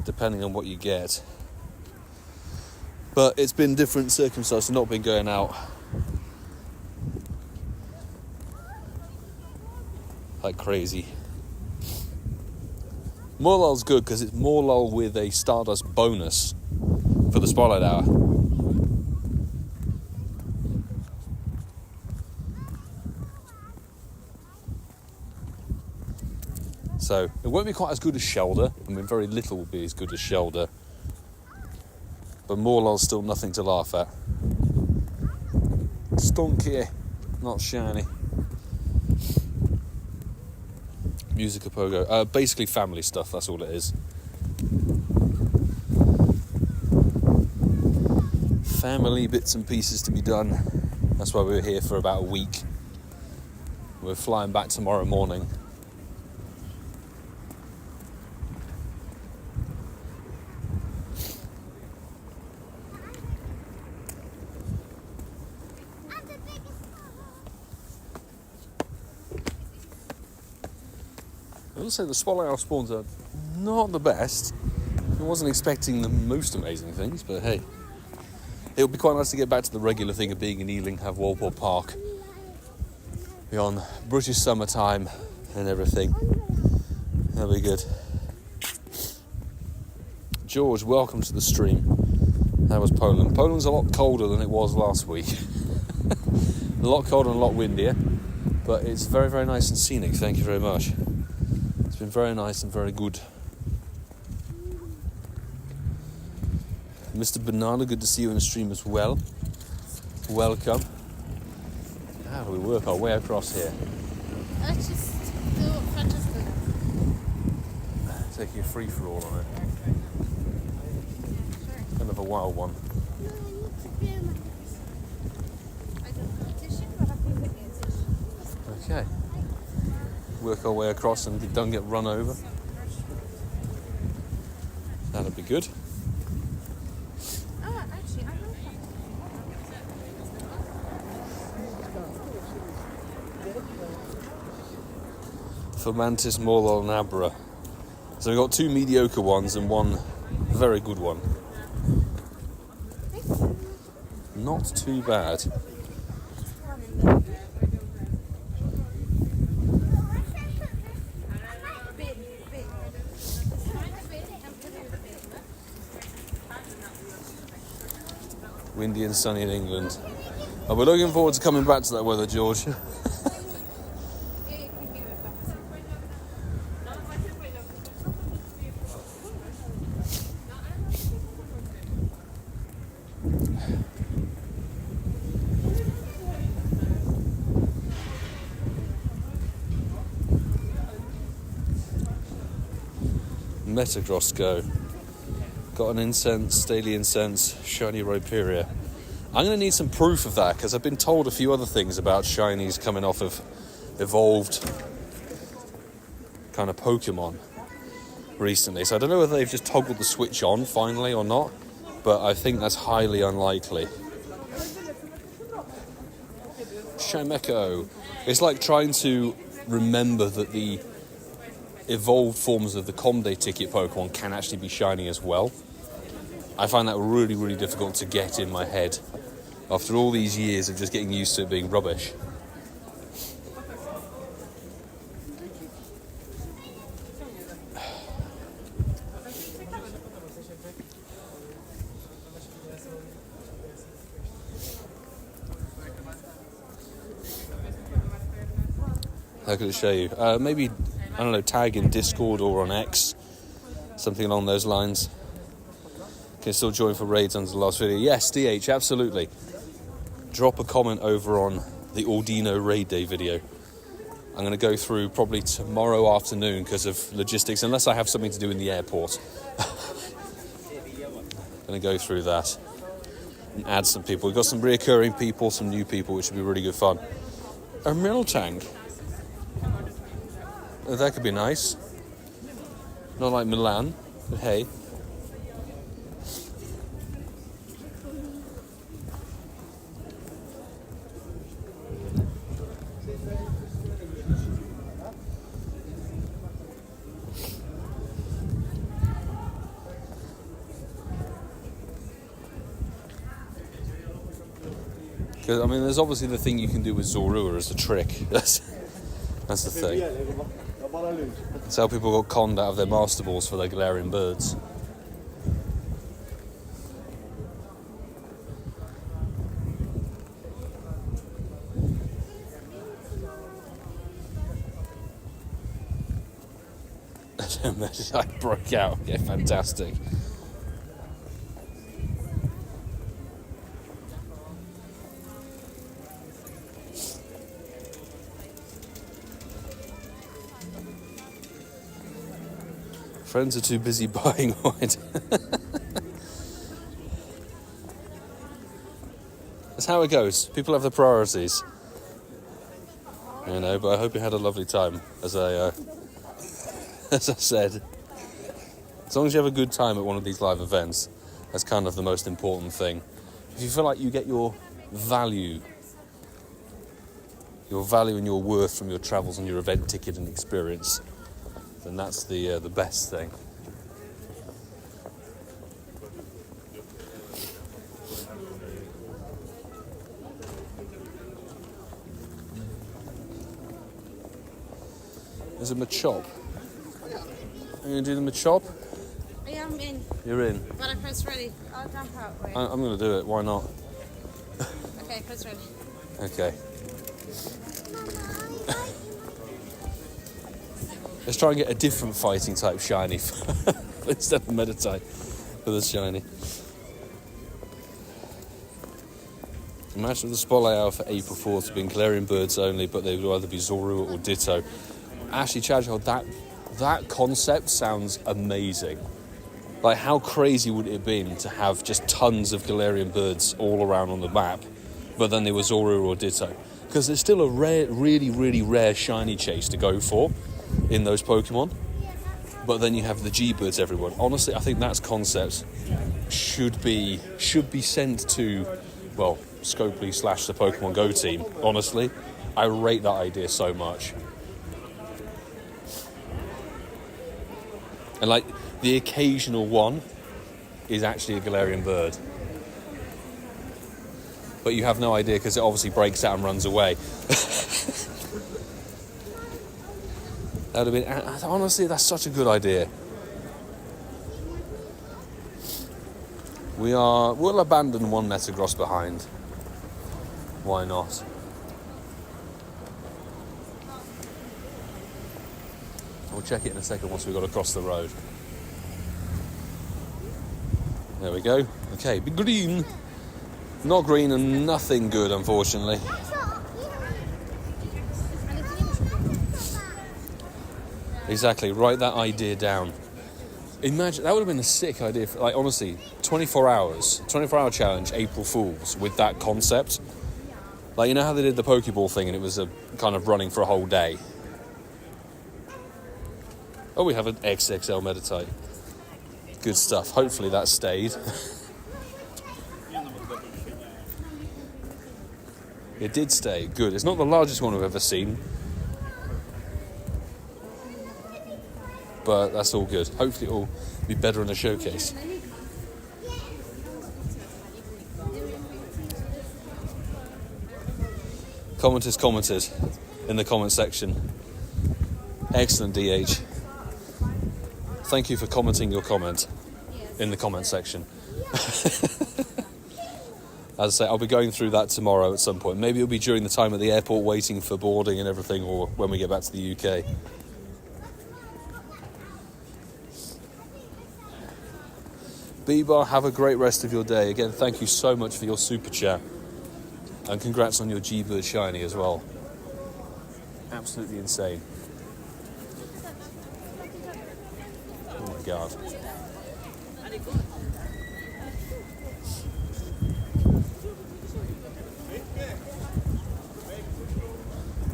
depending on what you get. But it's been different circumstances. I've not been going out like crazy. Morlal's good because it's Morlal with a Stardust bonus for the Spotlight Hour. So it won't be quite as good as Shelder. I mean, very little will be as good as Shelder. But Morlal's still nothing to laugh at. Stonky, not shiny. Musica Pogo. Basically family stuff, that's all it is. Family bits and pieces to be done. That's why we were here for about a week. We're flying back tomorrow morning. I will say the Spotlight Hour spawns are not the best. I wasn't expecting the most amazing things, but hey. It would be quite nice to get back to the regular thing of being in Ealing, have Walpole Park, be on British summertime and everything. That'll be good. George, welcome to the stream. That was Poland. Poland's a lot colder than it was last week. A lot colder and a lot windier, but it's very, very nice and scenic. Thank you very much. It's been very nice and very good. Mr. Banana, good to see you in the stream as well. Welcome. How do we work our way across here? Let's just do fantastic. Taking a free-for-all on it. Kind of a wild one. Okay. Work our way across and don't get run over. That'll be good. Fomantis, Morlal and Abra. So we've got two mediocre ones and one very good one. Not too bad. Windy and sunny in England. Oh, we're looking forward to coming back to that weather, George. Metacross go. Got an incense, daily incense, shiny Rhyperia. I'm going to need some proof of that because I've been told a few other things about shinies coming off of evolved kind of Pokemon recently. So I don't know whether they've just toggled the switch on finally or not, but I think that's highly unlikely. Shimeko. It's like trying to remember that the evolved forms of the Comday ticket Pokemon can actually be shiny as well. I find that really, really difficult to get in my head after all these years of just getting used to it being rubbish. How could it show you? Maybe, I don't know, tag in Discord or on X, something along those lines. Can still join for raids under the last video. Yes, DH, absolutely. Drop a comment over on the Ordino raid day video. I'm going to go through probably tomorrow afternoon because of logistics, unless I have something to do in the airport. Going to go through that and add some people. We've got some reoccurring people, some new people, which would be really good fun. A mill tank. Oh, that could be nice. Not like Milan, but hey. Because, I mean, there's obviously the thing you can do with Zorua as a trick. That's the thing. That's how people got conned out of their master balls for their Galarian birds. I broke out. Yeah, fantastic. Friends are too busy buying wine. That's how it goes. People have their priorities. You know, but I hope you had a lovely time, as I said. As long as you have a good time at one of these live events, that's kind of the most important thing. If you feel like you get your value and your worth from your travels and your event ticket and experience, then that's the best thing. There's a Machop. Are you going to do the Machop? I am in. You're in. When I press ready, I'll jump out. Wait. I'm going to do it. Why not? Okay, press ready. Okay. Let's try and get a different fighting type shiny instead of Meditite for the shiny. Imagine the Spotlight hour for April 4th being Galarian birds only, but they would either be Zorua or Ditto. Actually, Chadjo, that concept sounds amazing. Like, how crazy would it have been to have just tons of Galarian birds all around on the map, but then they were Zorua or Ditto? Because there's still a rare, really, really rare shiny chase to go for in those Pokemon, but then you have the G-birds everywhere. Honestly, I think that concept should be sent to, well, Scopely / the Pokemon Go team. Honestly, I rate that idea so much. And like, the occasional one is actually a Galarian bird, but you have no idea because it obviously breaks out and runs away. That would have been, honestly, that's such a good idea. We'll abandon one Metagross behind. Why not? We'll check it in a second once we've got across the road. There we go. Okay, be green. Not green and nothing good, unfortunately. Exactly, write that idea down. Imagine, that would have been a sick idea. Like, honestly, 24 hour challenge, April Fools, with that concept. Like, you know how they did the Pokeball thing and it was a kind of running for a whole day? Oh, we have an XXL Meditite. Good stuff. Hopefully that stayed. It did stay. Good. It's not the largest one we've ever seen, but that's all good. Hopefully it'll be better in the showcase. Commenters commented in the comment section. Excellent, DH. Thank you for commenting your comment in the comment section. As I say, I'll be going through that tomorrow at some point. Maybe it'll be during the time at the airport waiting for boarding and everything, or when we get back to the UK. B-Bar, have a great rest of your day. Again, thank you so much for your super chat. And congrats on your G-Bird shiny as well. absolutely insane. Oh my god.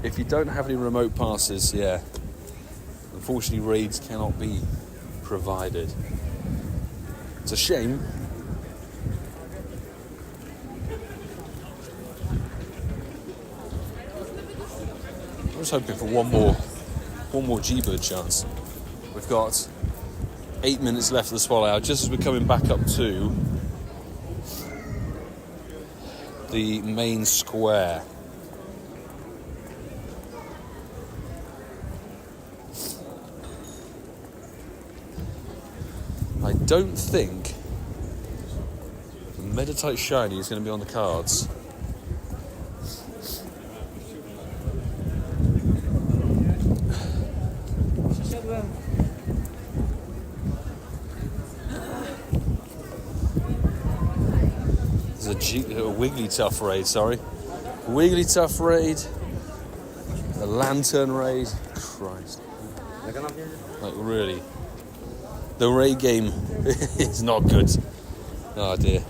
If you don't have any remote passes, yeah, unfortunately raids cannot be provided. It's a shame. I was hoping for one more G-Bird chance. We've got 8 minutes left of the Spotlight Hour, just as we're coming back up to the main square. I don't think the Meditite Shiny is going to be on the cards. There's a Wigglytuff raid, sorry. Wigglytuff raid. A Lantern raid. Christ. Like, really. The raid game is not good. Oh dear.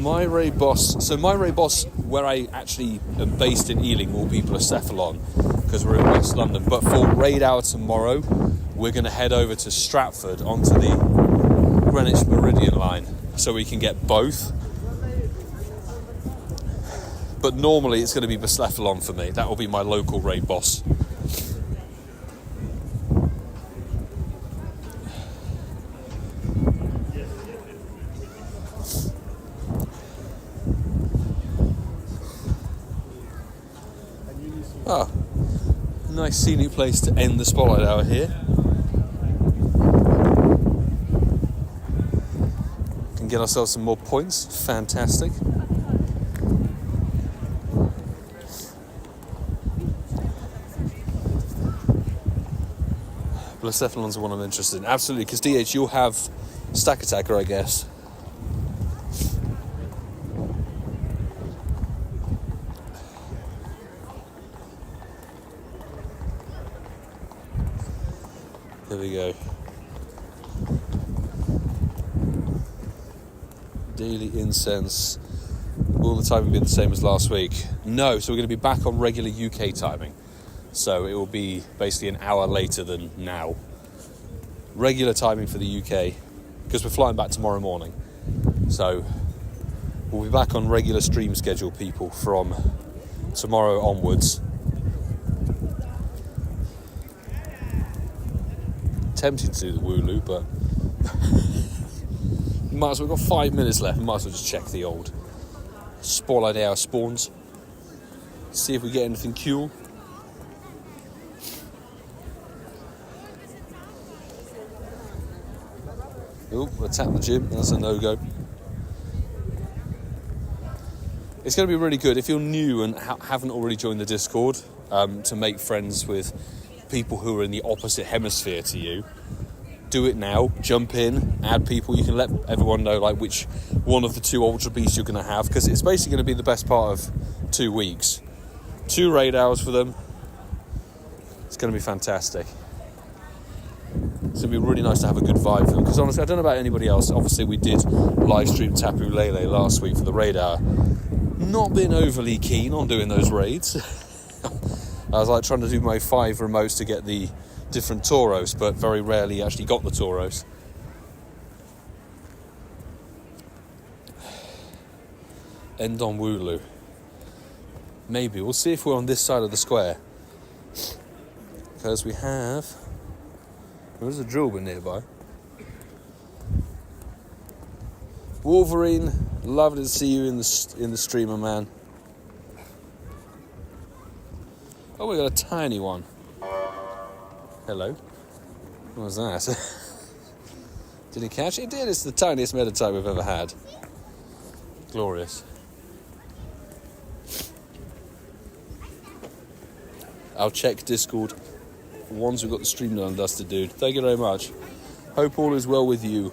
My raid boss, where I actually am based in Ealing, all people are Cephalon, because we're in West London. But for raid hour tomorrow, we're going to head over to Stratford onto the Greenwich Meridian line, so we can get both. But normally it's going to be Beslephalon for me. That will be my local raid boss. Ah, nice scenic place to end the Spotlight Hour here. Can get ourselves some more points. Fantastic. Blacephalon's the one I'm interested in. Absolutely, because DH, you'll have Stack Attacker, I guess. There we go. Daily incense. Will the timing be the same as last week? No, so we're going to be back on regular UK timing. So it will be basically an hour later than now. Regular timing for the UK, because we're flying back tomorrow morning. So we'll be back on regular stream schedule, people, from tomorrow onwards. Tempting to do the Wooloo, but might as well. We've got 5 minutes left. Might as well just check the old Spotlight Hour spawns. See if we get anything cool. Oh, attack the gym. That's a no-go. It's going to be really good if you're new and haven't already joined the Discord to make friends with people who are in the opposite hemisphere to you. Do it now. Jump in, add people. You can let everyone know like which one of the two Ultra Beasts you're going to have, because it's basically going to be the best part of 2 weeks. 2 raid hours for them. It's going to be fantastic. It's going to be really nice to have a good vibe for them, because honestly, I don't know about anybody else. Obviously, we did live stream Tapu Lele last week for the raid hour. Not been overly keen on doing those raids. I was like trying to do my 5 remotes to get the different Tauros, but very rarely actually got the Tauros. End on Wooloo. Maybe. We'll see if we're on this side of the square. Because we have... There's a drill bit nearby. Wolverine, lovely to see you in the streamer, man. Oh, we got a tiny one. Hello. What was that? Did he catch it? It did. It's the tiniest Meditite we've ever had. Glorious. I'll check Discord once we've got the stream done, dusted, dude. Thank you very much. Hope all is well with you.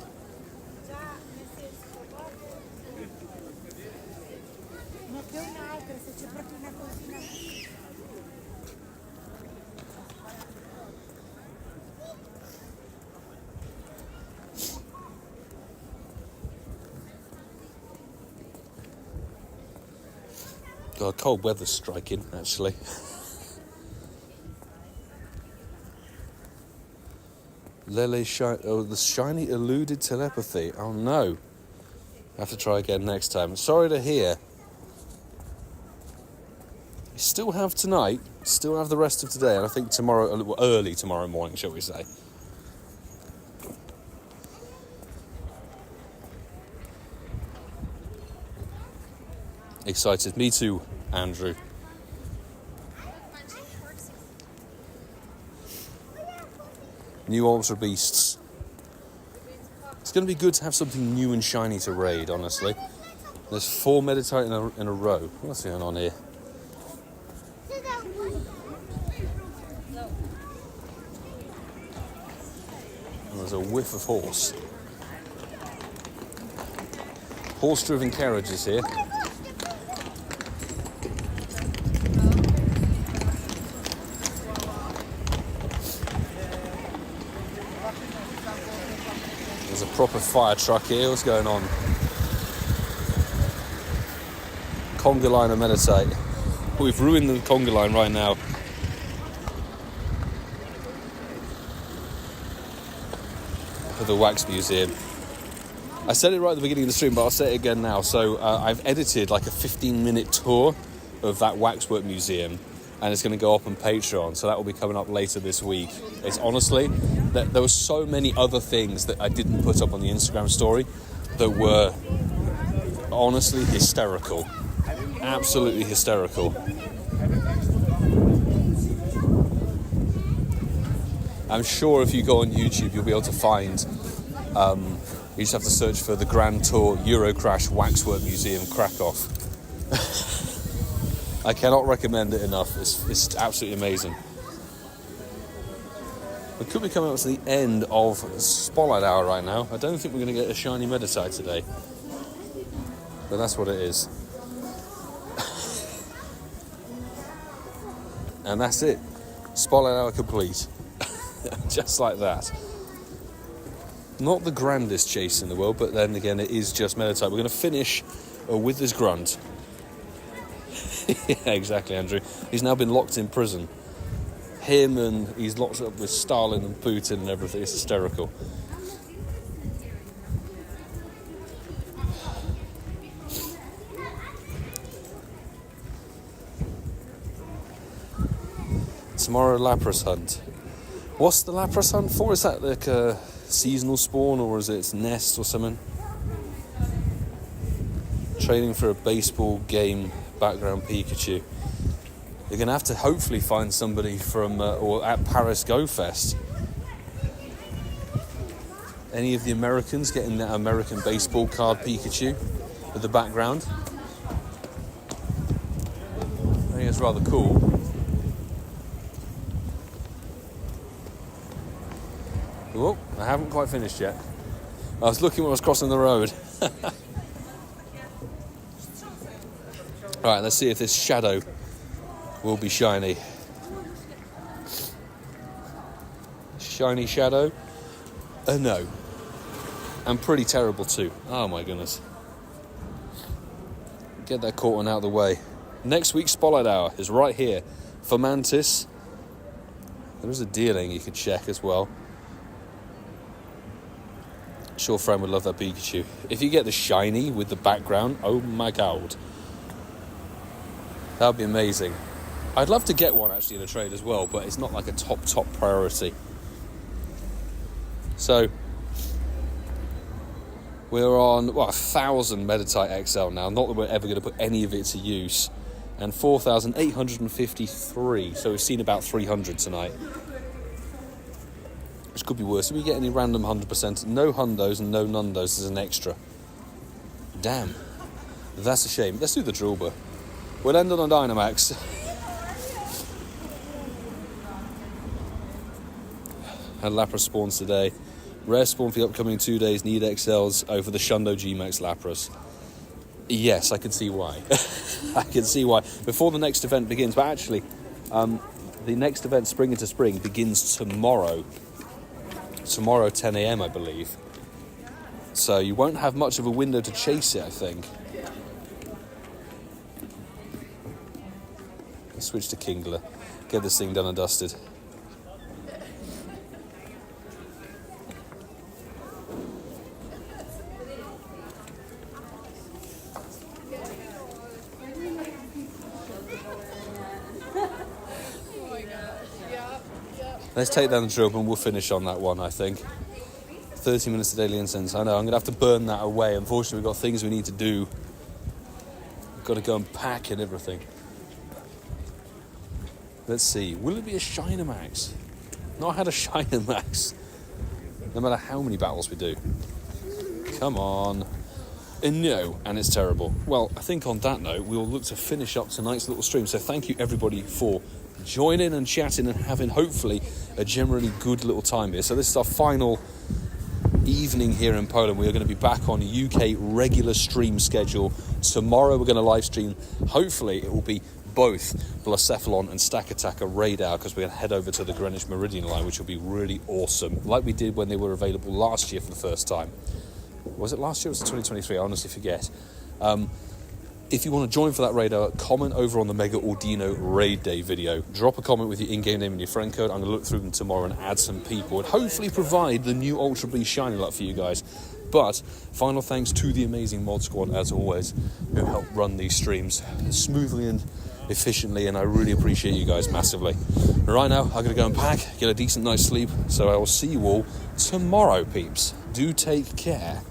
God, cold weather's striking, actually. Lele the shiny eluded telepathy. Oh no. I have to try again next time. Sorry to hear. You still have tonight, still have the rest of today, and I think tomorrow, well, early tomorrow morning, shall we say. Excited. Me too, Andrew. New Ultra Beasts. It's going to be good to have something new and shiny to raid, honestly. There's 4 Meditite in a row. What's going on here? And there's a whiff of horse. Horse-driven carriages here. There's a proper fire truck here. What's going on? Conga line and Meditite. We've ruined the conga line right now. For the Wax Museum. I said it right at the beginning of the stream, but I'll say it again now. So I've edited like a 15-minute tour of that Waxwork Museum, and it's going to go up on Patreon, so that will be coming up later this week. It's honestly, there were so many other things that I didn't put up on the Instagram story that were honestly hysterical. Absolutely hysterical. I'm sure if you go on YouTube, you'll be able to find, you just have to search for the Grand Tour Eurocrash Waxwork Museum, Krakow. I cannot recommend it enough. It's absolutely amazing. We could be coming up to the end of Spotlight Hour right now. I don't think we're going to get a shiny Meditite today. But that's what it is. And that's it. Spotlight Hour complete. Just like that. Not the grandest chase in the world, but then again, it is just Meditite. We're going to finish with this grunt. Yeah, exactly, Andrew. He's now been locked in prison. Him, and he's locked up with Stalin and Putin and everything. It's hysterical. Tomorrow, Lapras hunt. What's the Lapras hunt for? Is that like a seasonal spawn, or is it its nest or something? Training for a baseball game background Pikachu. You're going to have to hopefully find somebody from or at Paris Go Fest. Any of the Americans getting that American baseball card Pikachu with the background? I think it's rather cool. Oh, I haven't quite finished yet. I was looking when I was crossing the road. Right, let's see if this shadow will be shiny. Shiny shadow? No. And pretty terrible too. Oh my goodness. Get that caught one out of the way. Next week's Spotlight Hour is right here. For Mantis. There is a dealing you could check as well. Sure Fran would love that Pikachu. If you get the shiny with the background, oh my god. That would be amazing. I'd love to get one actually in a trade as well, but it's not like a top priority. So, we're on, 1,000 Meditite XL now. Not that we're ever going to put any of it to use. And 4,853. So we've seen about 300 tonight. Which could be worse. If we get any random 100%, no hundos and no nundos as an extra. Damn. That's a shame. Let's do the Drillbur. We'll end on a Dynamax. Had Lapras spawns today. Rare spawn for the upcoming 2 days. Need XLs over the Shundo G-Max Lapras. Yes, I can see why. I can see why. Before the next event begins, but actually, the next event, Spring into Spring, begins tomorrow. Tomorrow, 10 a.m, I believe. So you won't have much of a window to chase it, I think. Let's switch to Kingler. Get this thing done and dusted. Let's take down the drill and we'll finish on that one, I think. 30 minutes of daily incense. I know, I'm going to have to burn that away. Unfortunately, we've got things we need to do. We've got to go and pack and everything. Let's see. Will it be a Shiner Max? Not had a Shiner Max. No matter how many battles we do. Come on. No, and it's terrible. Well, I think on that note, we'll look to finish up tonight's little stream. So thank you, everybody, for joining and chatting and having, hopefully, a generally good little time here. So this is our final evening here in Poland. We are going to be back on UK regular stream schedule. Tomorrow we're going to live stream. Hopefully it will be both Blacephalon and Stack Attacker Radar, because we're going to head over to the Greenwich Meridian line, which will be really awesome, like we did when they were available last year for the first time. Was it last year? It was 2023, I honestly forget. If you want to join for that radar, comment over on the Mega Ordino Raid Day video. Drop a comment with your in-game name and your friend code. I'm going to look through them tomorrow and add some people and hopefully provide the new Ultra Beast Shiny Luck for you guys. But final thanks to the amazing mod squad, as always, who help run these streams smoothly and efficiently, and I really appreciate you guys massively. Right now, I'm going to go and pack, get a decent night's sleep, so I will see you all tomorrow, peeps. Do take care.